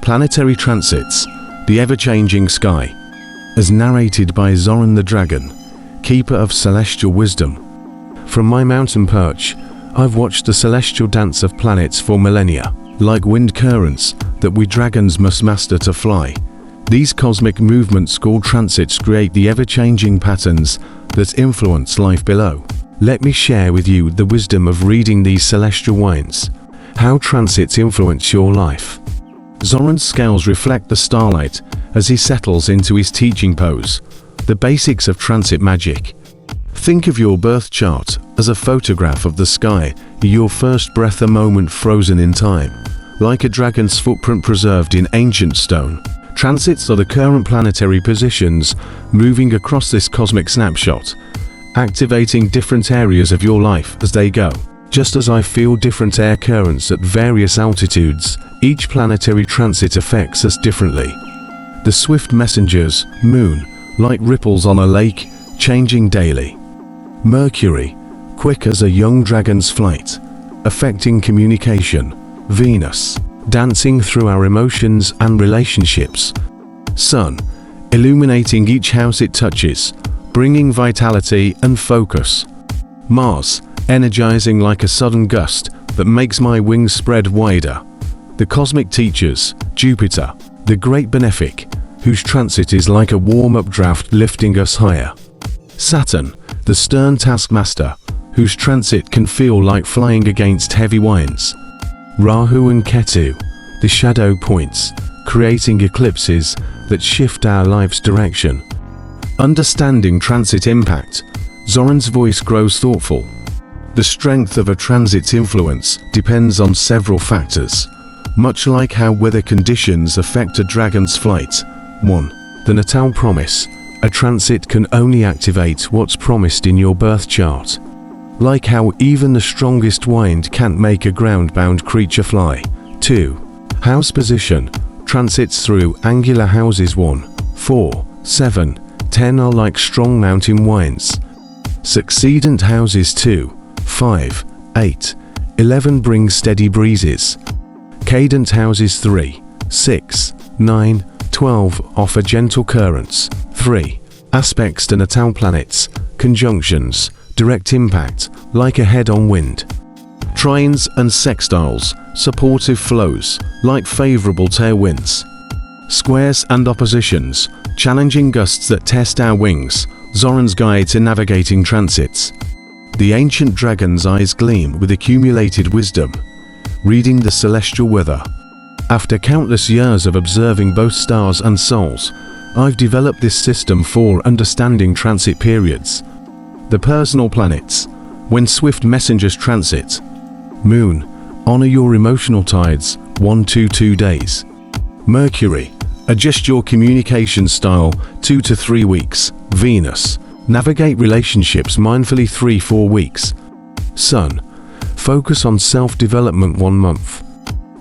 Planetary Transits, the Ever-Changing Sky, as narrated by Zoran the Dragon, keeper of celestial wisdom. From my mountain perch, I've watched the celestial dance of planets for millennia, like wind currents that we dragons must master to fly. These cosmic movements called transits create the ever-changing patterns that influence life below. Let me share with you the wisdom of reading these celestial winds. How transits influence your life. Zoran's scales reflect the starlight as he settles into his teaching pose. The basics of transit magic. Think of your birth chart as a photograph of the sky, your first breath a moment frozen in time, like a dragon's footprint preserved in ancient stone. Transits are the current planetary positions moving across this cosmic snapshot, activating different areas of your life as they go. Just as I feel different air currents at various altitudes, each planetary transit affects us differently. The swift messengers, Moon, like ripples on a lake, changing daily. Mercury, quick as a young dragon's flight, affecting communication. Venus, dancing through our emotions and relationships. Sun, illuminating each house it touches, bringing vitality and focus. Mars, energizing like a sudden gust that makes my wings spread wider. The cosmic teachers, Jupiter, the great benefic, whose transit is like a warm-up draft lifting us higher. Saturn, the stern taskmaster, whose transit can feel like flying against heavy winds. Rahu and Ketu, the shadow points, creating eclipses that shift our life's direction. Understanding transit impact, Zoran's voice grows thoughtful. The strength of a transit's influence depends on several factors, much like how weather conditions affect a dragon's flight. 1. The natal promise. A transit can only activate what's promised in your birth chart. Like how even the strongest wind can't make a ground-bound creature fly. 2. House position. Transits through angular houses 1, 4, 7, 10 are like strong mountain winds. Succeedant houses 2, 5, 8, 11 bring steady breezes. Cadent houses 3, 6, 9, 12 offer gentle currents. 3. Aspects to natal planets, conjunctions, direct impact, like a head-on wind. Trines and sextiles, supportive flows, like favorable tailwinds. Squares and oppositions, challenging gusts that test our wings, Zoran's guide to navigating transits. The ancient dragon's eyes gleam with accumulated wisdom, reading the celestial weather. After countless years of observing both stars and souls, I've developed this system for understanding transit periods. The personal planets, when swift messengers transit. Moon, honor your emotional tides, 1 to 2 days. Mercury, adjust your communication style, 2 to 3 weeks. Venus, navigate relationships mindfully, 3-4 weeks. Sun, focus on self-development, 1 month.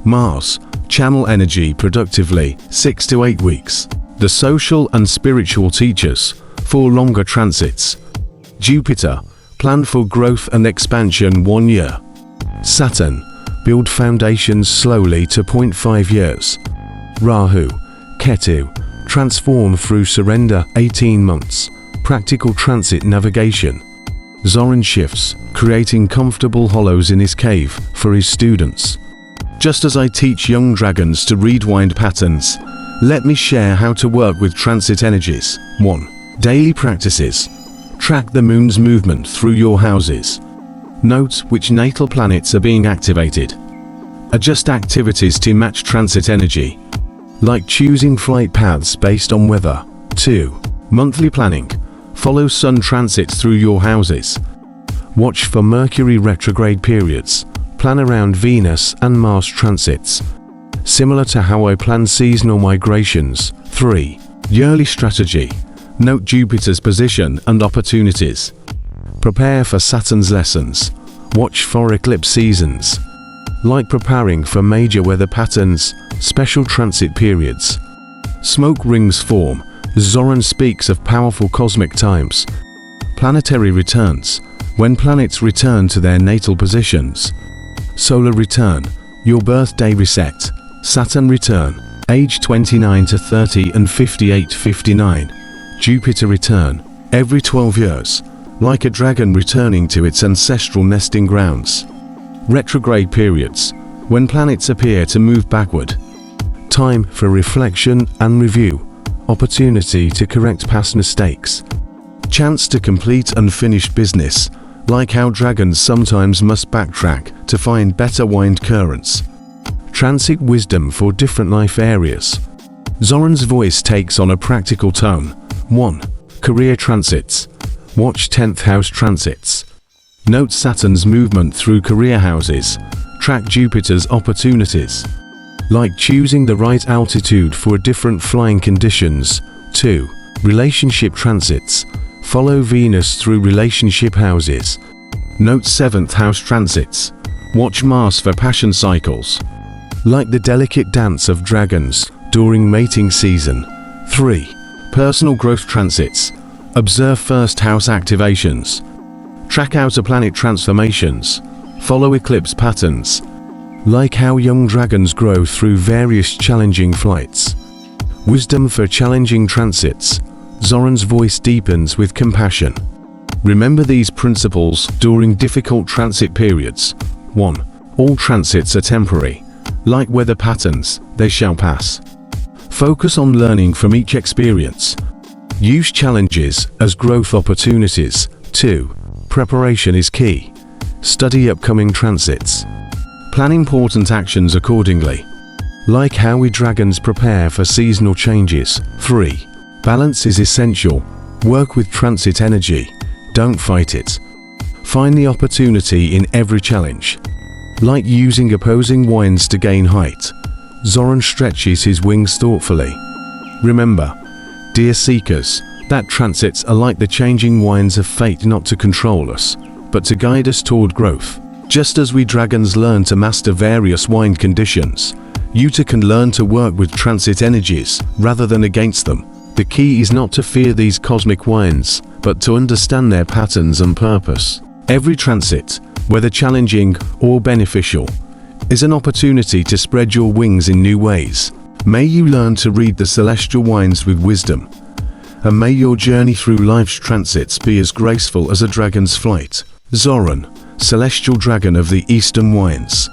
Mars, channel energy productively, 6 to 8 weeks. The social and spiritual teachers, for longer transits. Jupiter, plan for growth and expansion, 1 year. Saturn, build foundations slowly to 0.5 years. Rahu, Ketu, transform through surrender, 18 months. Practical transit navigation. Zoran shifts, creating comfortable hollows in his cave for his students. Just as I teach young dragons to read wind patterns, let me share how to work with transit energies. 1. Daily practices. Track the moon's movement through your houses. Note which natal planets are being activated. Adjust activities to match transit energy, like choosing flight paths based on weather. 2. Monthly planning. Follow sun transits through your houses. Watch for Mercury retrograde periods. Plan around Venus and Mars transits, similar to how I plan seasonal migrations. 3. Yearly strategy. Note Jupiter's position and opportunities. Prepare for Saturn's lessons. Watch for eclipse seasons, like preparing for major weather patterns, special transit periods. Smoke rings form. Zoran speaks of powerful cosmic times. Planetary returns, when planets return to their natal positions. Solar return, your birthday reset. Saturn return, Age 29 to 30 and 58-59. Jupiter return. Every 12 years. Like a dragon returning to its ancestral nesting grounds. Retrograde periods. When planets appear to move backward. Time for reflection and review. Opportunity to correct past mistakes. Chance to complete unfinished business. Like how dragons sometimes must backtrack to find better wind currents. Transit wisdom for different life areas. Zoran's voice takes on a practical tone. 1. Career transits. Watch 10th house transits. Note Saturn's movement through career houses. Track Jupiter's opportunities. Like choosing the right altitude for different flying conditions. 2. Relationship transits. Follow Venus through relationship houses. Note 7th house transits. Watch Mars for passion cycles. Like the delicate dance of dragons during mating season. 3. Personal growth transits. Observe first house activations. Track outer planet transformations. Follow eclipse patterns. Like how young dragons grow through various challenging flights. Wisdom for challenging transits. Zoran's voice deepens with compassion. Remember these principles during difficult transit periods. 1. All transits are temporary. Like weather patterns, they shall pass. Focus on learning from each experience. Use challenges as growth opportunities. 2. Preparation is key. Study upcoming transits. Plan important actions accordingly. Like how we dragons prepare for seasonal changes. 3. Balance is essential. Work with transit energy. Don't fight it. Find the opportunity in every challenge. Like using opposing winds to gain height. Zoran stretches his wings thoughtfully. Remember, dear seekers, that transits are like the changing winds of fate, not to control us, but to guide us toward growth. Just as we dragons learn to master various wind conditions, you too can learn to work with transit energies rather than against them. The key is not to fear these cosmic winds, but to understand their patterns and purpose. Every transit, whether challenging or beneficial, is an opportunity to spread your wings in new ways. May you learn to read the celestial winds with wisdom, and may your journey through life's transits be as graceful as a dragon's flight. Zoran, celestial dragon of the eastern winds.